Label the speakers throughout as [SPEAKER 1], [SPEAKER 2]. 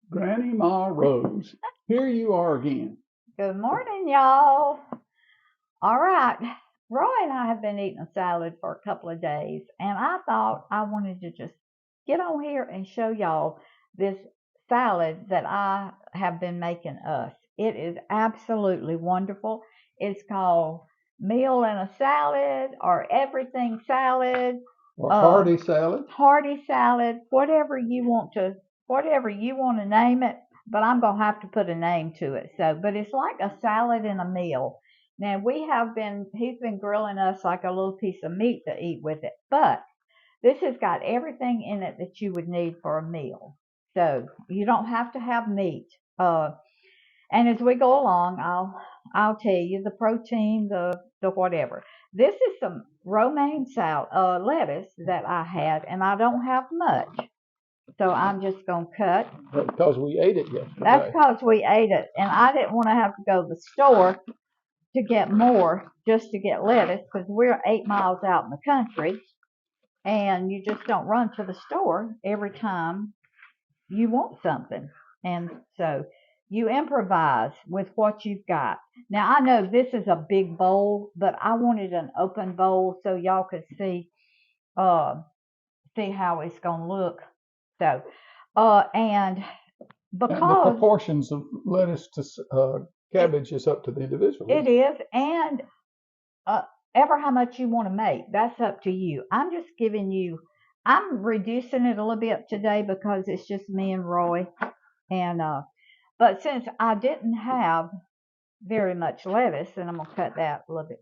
[SPEAKER 1] Grandma Rose, here you are again.
[SPEAKER 2] Good morning, y'all. All right. Roy and I have been eating a salad for a couple of days, and I thought I wanted to just get on here and show y'all this salad that I have been making us. It is absolutely wonderful. It's called Meal and a Salad or Everything Salad,
[SPEAKER 1] Or hearty salad.
[SPEAKER 2] hearty salad, whatever you want to name it, but I'm going to have to put a name to it. So, but it's like a salad in a meal. Now he's been grilling us like a little piece of meat to eat with it, but this has got everything in it that you would need for a meal. So you don't have to have meat. And as we go along, I'll tell you the protein, the whatever. This is some romaine lettuce that I had, and I don't have much. So I'm just going to cut.
[SPEAKER 1] Because we ate it yesterday.
[SPEAKER 2] That's because we ate it, and I didn't want to have to go to the store to get more just to get lettuce because we're 8 miles out in the country, and you just don't run to the store every time you want something. And so you improvise with what you've got. Now, I know this is a big bowl, but I wanted an open bowl so y'all could see how it's going to look. So, and
[SPEAKER 1] And the
[SPEAKER 2] because
[SPEAKER 1] proportions of lettuce to cabbage is up to the individual.
[SPEAKER 2] it is, and ever how much you want to make, that's up to you. I'm reducing it a little bit today because it's just me and Roy. And but since I didn't have very much lettuce, and I'm gonna cut that a little bit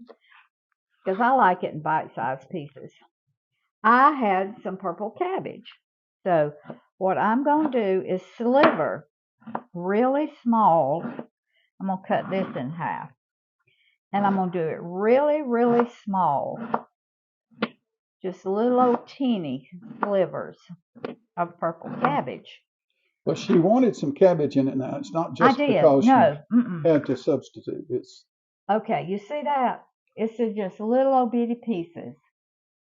[SPEAKER 2] because I like it in bite-sized pieces. I had some purple cabbage. So what I'm gonna do is sliver really small. I'm gonna cut this in half, and I'm gonna do it really, really small. Just little old teeny slivers of purple cabbage.
[SPEAKER 1] But she wanted some cabbage in it now. It's not just
[SPEAKER 2] I did.
[SPEAKER 1] because
[SPEAKER 2] No.
[SPEAKER 1] she had to substitute. It's
[SPEAKER 2] Okay. You see that? It's just little old bitty pieces.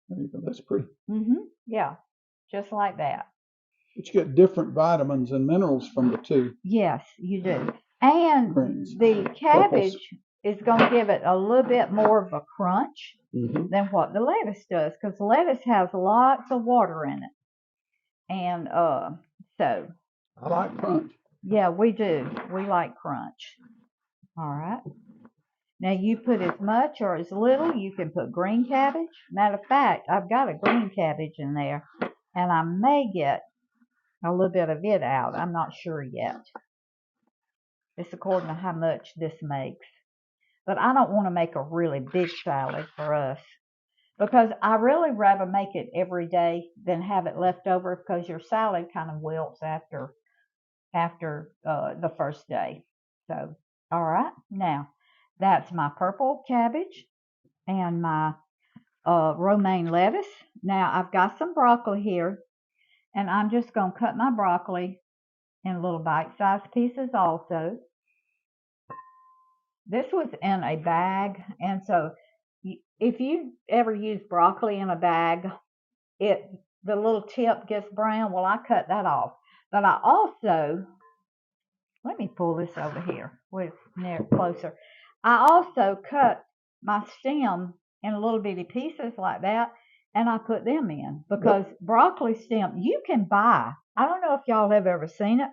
[SPEAKER 1] there you go. That's pretty.
[SPEAKER 2] Yeah. Just like that.
[SPEAKER 1] But you get different vitamins and minerals from the two
[SPEAKER 2] Yes, you do. And
[SPEAKER 1] greens.
[SPEAKER 2] the cabbage is going to give it a little bit more of a crunch than what the lettuce does because lettuce has lots of water in it. And so.
[SPEAKER 1] I like crunch.
[SPEAKER 2] Yeah, we do. We like crunch. All right. Now you put as much or as little. You can put green cabbage. Matter of fact, I've got a green cabbage in there, and I may get a little bit of it out. I'm not sure yet. It's according to how much this makes. But I don't want to make a really big salad for us because I really rather make it every day than have it left over because your salad kind of wilts after the first day. So, all right, now that's my purple cabbage and my romaine lettuce. Now I've got some broccoli here, and I'm just going to cut my broccoli in little bite-sized pieces also. This was in a bag, and so if you ever use broccoli in a bag, the little tip gets brown. Well, I cut that off. But I also, let me pull this over here with near closer. I also cut my stem in little bitty pieces like that, and I put them in because broccoli stem you can buy. I don't know if y'all have ever seen it,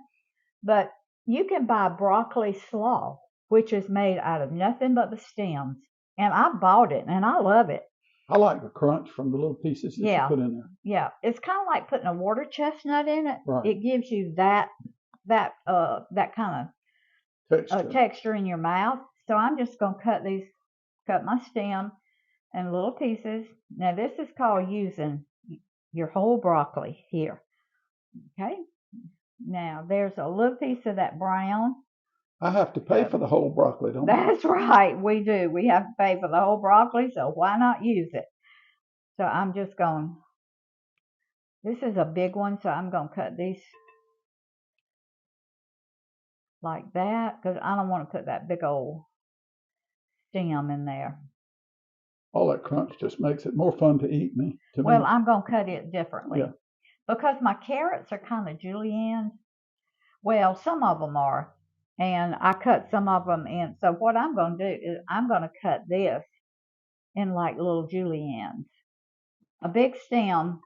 [SPEAKER 2] but you can buy broccoli slaw, which is made out of nothing but the stems. And I bought it, and I love it.
[SPEAKER 1] I like the crunch from the little pieces that you put in there.
[SPEAKER 2] Yeah, it's kind of like putting a water chestnut in it.
[SPEAKER 1] Right.
[SPEAKER 2] It gives you that kind of texture in your mouth. So I'm just going to cut my stem in little pieces. Now this is called using your whole broccoli here. Okay. Now there's a little piece of that brown.
[SPEAKER 1] I have to pay for the whole broccoli, don't I?
[SPEAKER 2] That's right, we do. We have to pay for the whole broccoli, so why not use it? So I'm just going, this is a big one, so I'm going to cut these like that because I don't want to put that big old stem in there.
[SPEAKER 1] All that crunch just makes it more fun to eat to
[SPEAKER 2] Well,
[SPEAKER 1] me.
[SPEAKER 2] I'm going to cut it differently because my carrots are kind of julienne. Well, some of them are. And I cut some of them in. So what I'm going to do is I'm going to cut this in like little juliennes. A big stem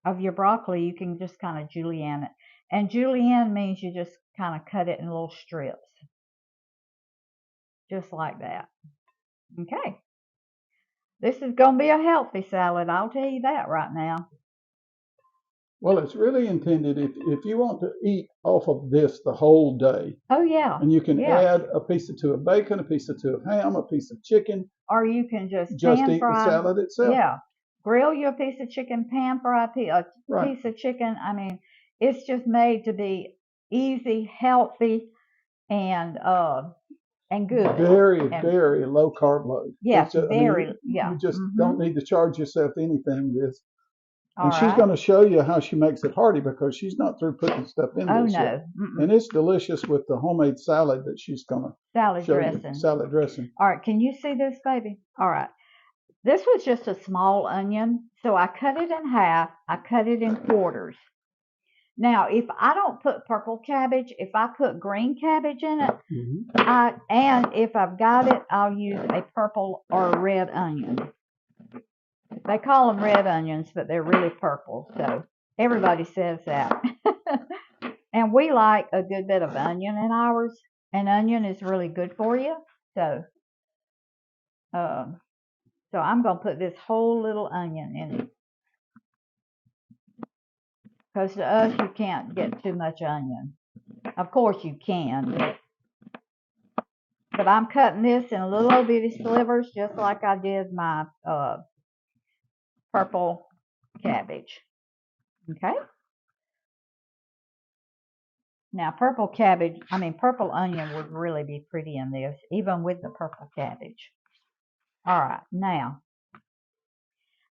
[SPEAKER 2] of your broccoli, you can just kind of julienne it. And julienne means you just kind of cut it in little strips. Just like that. Okay. This is going to be a healthy salad. I'll tell you that right now.
[SPEAKER 1] Well, it's really intended if you want to eat off of this the whole day.
[SPEAKER 2] Oh, yeah.
[SPEAKER 1] And you can
[SPEAKER 2] Yeah.
[SPEAKER 1] add a piece or two of bacon, a piece or two of ham, a piece of chicken.
[SPEAKER 2] Or you can just
[SPEAKER 1] Just
[SPEAKER 2] pan
[SPEAKER 1] eat
[SPEAKER 2] fry.
[SPEAKER 1] the salad itself.
[SPEAKER 2] Yeah. Grill you a piece of chicken, pan fry a
[SPEAKER 1] Right.
[SPEAKER 2] piece of chicken. I mean, it's just made to be easy, healthy, and good.
[SPEAKER 1] Very low carb load.
[SPEAKER 2] Yes,
[SPEAKER 1] Just,
[SPEAKER 2] very. Yeah.
[SPEAKER 1] You just don't need to charge yourself anything with this.
[SPEAKER 2] All
[SPEAKER 1] And she's
[SPEAKER 2] right.
[SPEAKER 1] going to show you how she makes it hearty because she's not through putting stuff in
[SPEAKER 2] Oh,
[SPEAKER 1] this
[SPEAKER 2] no.
[SPEAKER 1] yet. And it's delicious with the homemade salad that she's going to
[SPEAKER 2] Salad
[SPEAKER 1] show
[SPEAKER 2] dressing.
[SPEAKER 1] you. Salad dressing.
[SPEAKER 2] All right. Can you see this, baby? All right. This was just a small onion, so I cut it in half. I cut it in quarters. Now, if I don't put purple cabbage, if I put green cabbage in it, and if I've got it, I'll use a purple or a red onion. They call them red onions, but they're really purple, so everybody says that. And we like a good bit of onion in ours. An onion is really good for you, so I'm going to put this whole little onion in it. Because to us, you can't get too much onion. Of course you can, but I'm cutting this in little old bitty slivers, just like I did my purple cabbage. Okay? Now, purple onion would really be pretty in this, even with the purple cabbage. All right, now,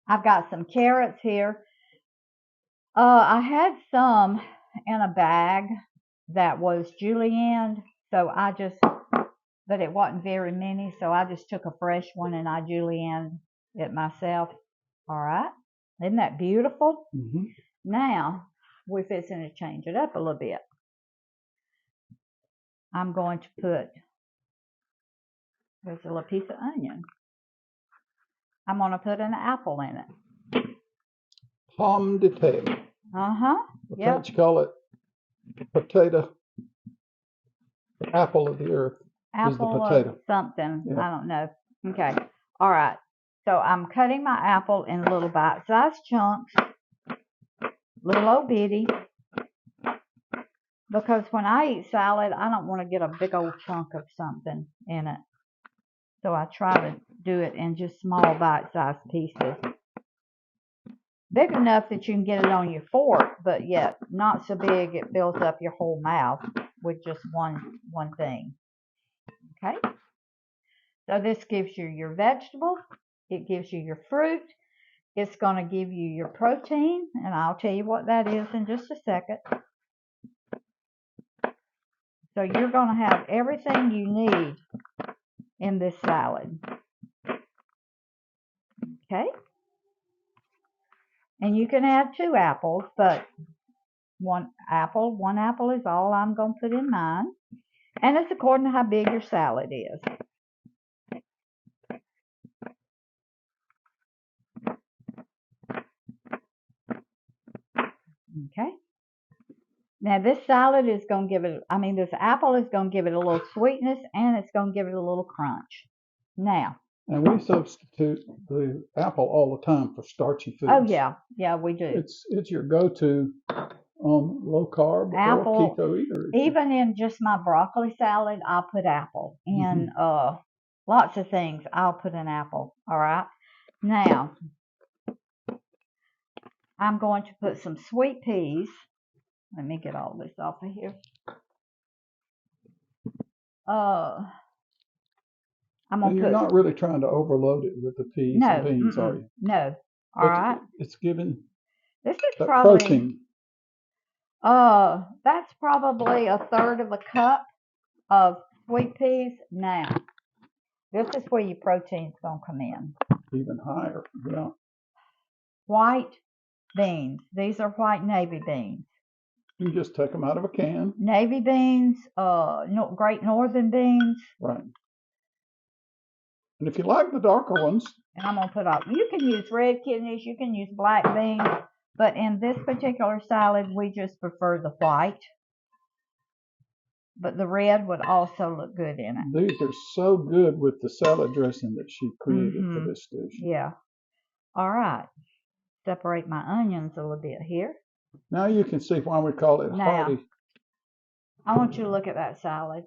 [SPEAKER 2] I've got some carrots here. I had some in a bag that was julienne, so but it wasn't very many, so I just took a fresh one and I julienne it myself. All right. Isn't that beautiful? Now, we're fixing to change it up a little bit. I'm going to put, there's a little piece of onion. I'm going to put an apple in it.
[SPEAKER 1] Pomme de terre. The French call it potato. The apple of the earth is the potato.
[SPEAKER 2] Of something. Yeah. I don't know. Okay. All right. So I'm cutting my apple in little bite-sized chunks, little old bitty, because when I eat salad, I don't want to get a big old chunk of something in it. So I try to do it in just small bite-sized pieces. Big enough that you can get it on your fork, but yet not so big it fills up your whole mouth with just one thing. Okay? So this gives you your vegetables. It gives you your fruit. It's going to give you your protein, and I'll tell you what that is in just a second. So you're going to have everything you need in this salad. Okay? And you can add 2 apples, but one apple is all I'm going to put in mine. And it's according to how big your salad is. Okay. Now this salad is going to give it, this apple is going to give it a little sweetness, and it's going to give it a little crunch. Now.
[SPEAKER 1] And we substitute the apple all the time for starchy foods.
[SPEAKER 2] Oh yeah, yeah, we do.
[SPEAKER 1] It's your go-to on low carb
[SPEAKER 2] apple,
[SPEAKER 1] or keto eater.
[SPEAKER 2] Even in just my broccoli salad, I'll put apple. And lots of things, I'll put an apple. All right. Now, I'm going to put some sweet peas. Let me get all this off of here.
[SPEAKER 1] You're not really trying to overload it with the peas and beans, are you?
[SPEAKER 2] No. All right.
[SPEAKER 1] It's giving
[SPEAKER 2] this is probably
[SPEAKER 1] protein.
[SPEAKER 2] That's probably 1/3 of a cup of sweet peas. Now, this is where your protein's going to come in.
[SPEAKER 1] Even higher, yeah.
[SPEAKER 2] White beans. These are white navy beans.
[SPEAKER 1] You can just take them out of a can.
[SPEAKER 2] Navy beans, Great Northern beans.
[SPEAKER 1] Right. And if you like the darker ones.
[SPEAKER 2] And I'm going to put up, you can use red kidneys, you can use black beans, but in this particular salad, we just prefer the white. But the red would also look good in it.
[SPEAKER 1] These are so good with the salad dressing that she created for this dish.
[SPEAKER 2] Yeah. All right. Separate my onions a little bit here.
[SPEAKER 1] Now you can see why we call it hearty.
[SPEAKER 2] I want you to look at that salad.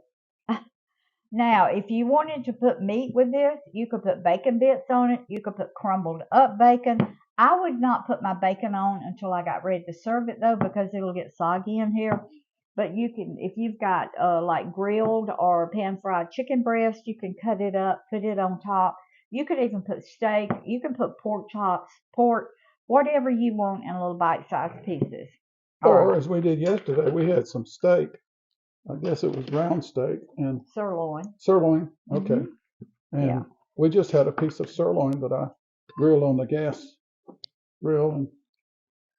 [SPEAKER 2] Now, if you wanted to put meat with this, you could put bacon bits on it. You could put crumbled up bacon. I would not put my bacon on until I got ready to serve it, though, because it'll get soggy in here. But you can, if you've got like grilled or pan-fried chicken breast, you can cut it up, put it on top. You could even put steak. You can put pork chops, pork, whatever you want in little bite-sized pieces.
[SPEAKER 1] Or as we did yesterday, we had some steak. I guess it was round steak and
[SPEAKER 2] sirloin.
[SPEAKER 1] Sirloin, okay. And we just had a piece of sirloin that I grilled on the gas grill and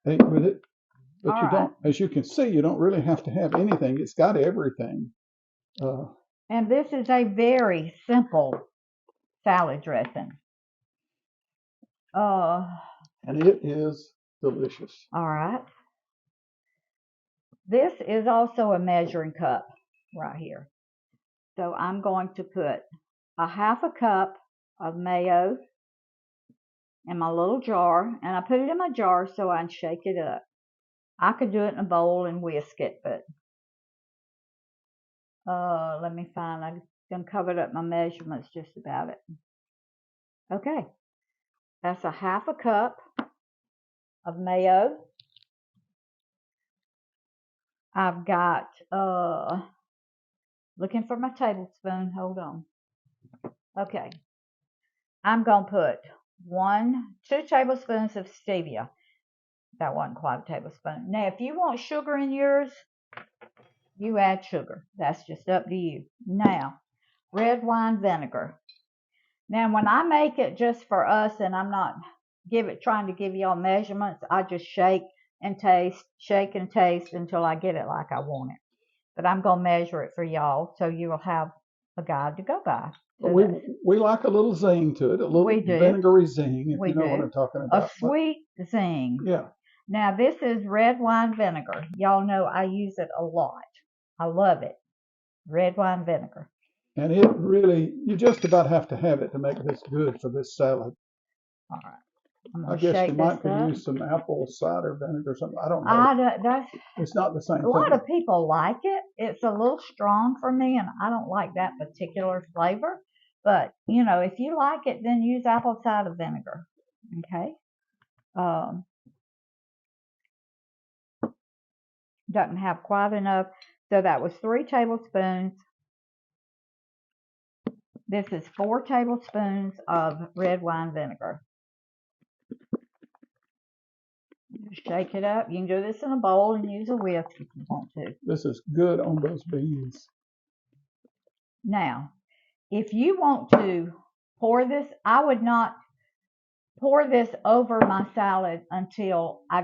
[SPEAKER 1] ate with it. But you don't, as you can see, you don't really have to have anything. It's got everything.
[SPEAKER 2] And this is a very simple salad dressing.
[SPEAKER 1] And it is delicious.
[SPEAKER 2] All right. This is also a measuring cup right here. So I'm going to put a half a cup of mayo in my little jar. And I put it in my jar so I can shake it up. I could do it in a bowl and whisk it, but let me find. I done covered up my measurements just about it. Okay. That's a half a cup of mayo. I've got, looking for my tablespoon. Hold on. Okay. I'm going to put 2 tablespoons of stevia. That wasn't quite a tablespoon. Now, if you want sugar in yours, you add sugar. That's just up to you. Now, red wine vinegar. Now, when I make it just for us and I'm not trying to give y'all measurements, I just shake and taste until I get it like I want it. But I'm going to measure it for y'all so you will have a guide to go by.
[SPEAKER 1] We like a little zing to it, a little vinegary zing, if you know what I'm talking about.
[SPEAKER 2] A sweet zing.
[SPEAKER 1] Yeah.
[SPEAKER 2] Now, this is red wine vinegar. Y'all know I use it a lot. I love it. Red wine vinegar.
[SPEAKER 1] And it really, you just about have to have it to make this good for this salad.
[SPEAKER 2] All right.
[SPEAKER 1] I guess you might could use some apple cider vinegar or something. I don't know. It's not the same thing.
[SPEAKER 2] A lot of people like it. It's a little strong for me, and I don't like that particular flavor. But, you know, if you like it, then use apple cider vinegar. Okay. Doesn't have quite enough. So that was 3 tablespoons. This is 4 tablespoons of red wine vinegar. Shake it up. You can do this in a bowl and use a whisk if you want to.
[SPEAKER 1] This is good on those beans.
[SPEAKER 2] Now, if you want to pour this, I would not pour this over my salad until I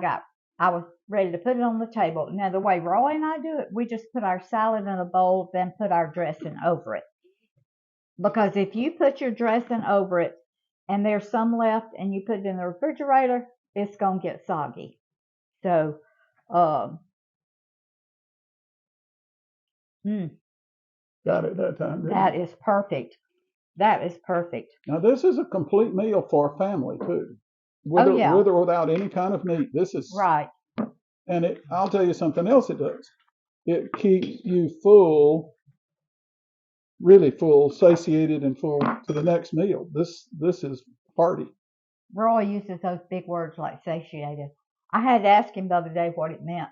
[SPEAKER 2] was ready to put it on the table. Now, the way Roy and I do it, we just put our salad in a bowl, then put our dressing over it. Because if you put your dressing over it and there's some left and you put it in the refrigerator, it's going to get soggy. So,
[SPEAKER 1] got it that time.
[SPEAKER 2] That is perfect. That is perfect.
[SPEAKER 1] Now, this is a complete meal for a family, too. With or without any kind of meat. This is...
[SPEAKER 2] Right.
[SPEAKER 1] And I'll tell you something else it does. It keeps you full, really full, satiated and full to the next meal. This is hearty.
[SPEAKER 2] Roy uses those big words like satiated. I had to ask him the other day what it meant.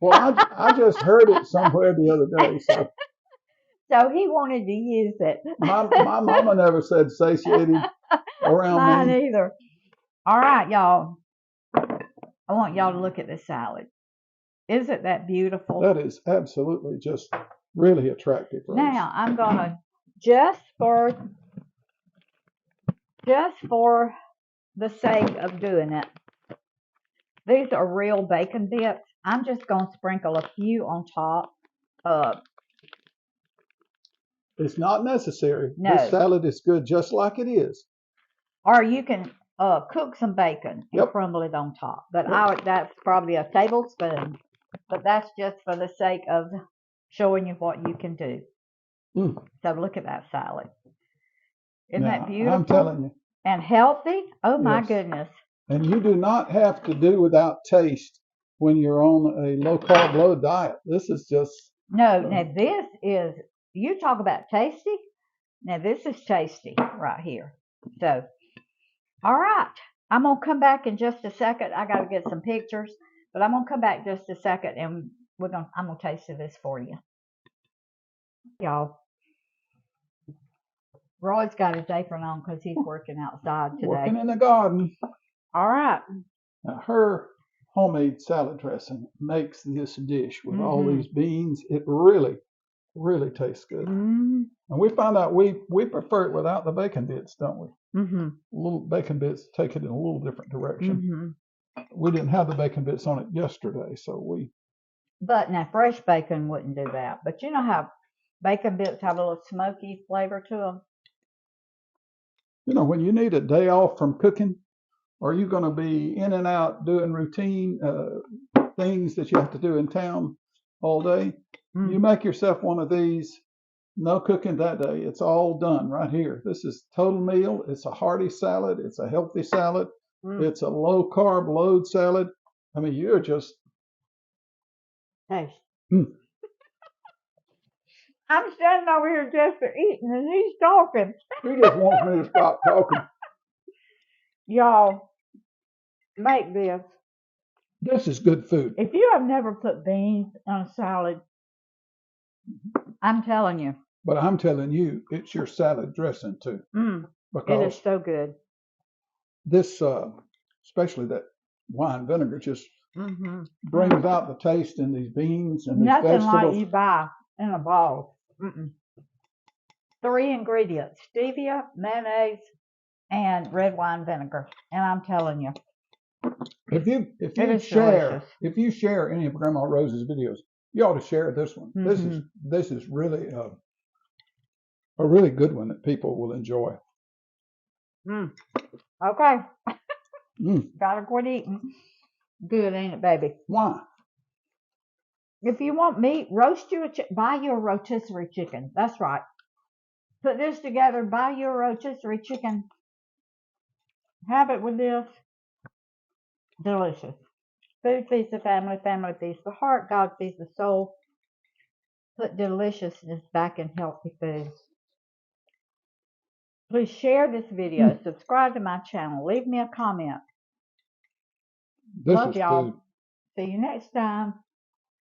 [SPEAKER 1] Well, I just heard it somewhere the other day.
[SPEAKER 2] So he wanted to use it.
[SPEAKER 1] My mama never said satiated around
[SPEAKER 2] Mine
[SPEAKER 1] me.
[SPEAKER 2] either. All right, y'all. I want y'all to look at this salad. Isn't that beautiful?
[SPEAKER 1] That is absolutely just really attractive.
[SPEAKER 2] Now, I'm going to, just for the sake of doing it, These are real bacon bits. I'm just going to sprinkle a few on top.
[SPEAKER 1] It's not necessary.
[SPEAKER 2] No.
[SPEAKER 1] This salad is good just like it is.
[SPEAKER 2] Or you can cook some bacon and crumble it on top. But that's probably a tablespoon. But that's just for the sake of showing you what you can do. So look at that salad. Isn't that beautiful?
[SPEAKER 1] I'm telling you.
[SPEAKER 2] And healthy? Oh, my goodness.
[SPEAKER 1] And you do not have to do without taste when you're on a low-carb, low diet. This is just...
[SPEAKER 2] No, now this is, you talk about tasty. Now this is tasty right here. So, all right. I'm going to come back in just a second. I got to get some pictures. But I'm going to come back just a second and I'm going to taste this for you. Y'all. Roy's got his apron on because he's working outside today.
[SPEAKER 1] Working in the garden.
[SPEAKER 2] All right.
[SPEAKER 1] Now, her homemade salad dressing makes this dish with all these beans. It really, really tastes good. And we found out we prefer it without the bacon bits, don't we? Little bacon bits take it in a little different direction. We didn't have the bacon bits on it yesterday, so we...
[SPEAKER 2] But now, fresh bacon wouldn't do that. But you know how bacon bits have a little smoky flavor to them?
[SPEAKER 1] You know, when you need a day off from cooking, or you're going to be in and out doing routine things that you have to do in town all day, you make yourself one of these. No cooking that day. It's all done right here. This is total meal. It's a hearty salad. It's a healthy salad. It's a low-carb, load salad. I mean, you're just...
[SPEAKER 2] Hey. I'm standing over here just for eating, and he's talking.
[SPEAKER 1] He just wants me to stop talking.
[SPEAKER 2] Y'all, make this.
[SPEAKER 1] This is good food.
[SPEAKER 2] If you have never put beans on a salad, I'm telling you.
[SPEAKER 1] But I'm telling you, it's your salad dressing too.
[SPEAKER 2] It is so good.
[SPEAKER 1] This, especially that wine vinegar, just brings out the taste in these beans and these vegetables.
[SPEAKER 2] Nothing like you buy in a bottle. 3 ingredients: stevia, mayonnaise, and red wine vinegar. And I'm telling you,
[SPEAKER 1] if you share any of Grandma Rose's videos, you ought to share this one. This is really a really good one that people will enjoy.
[SPEAKER 2] Okay. Gotta quit eating. Good, ain't it, baby?
[SPEAKER 1] Why?
[SPEAKER 2] If you want meat, buy you a rotisserie chicken. That's right. Put this together, buy you a rotisserie chicken. Have it with this. Delicious. Food feeds the family, family feeds the heart, God feeds the soul. Put deliciousness back in healthy foods. Please share this video. Subscribe to my channel. Leave me a comment. Love y'all. See you next time.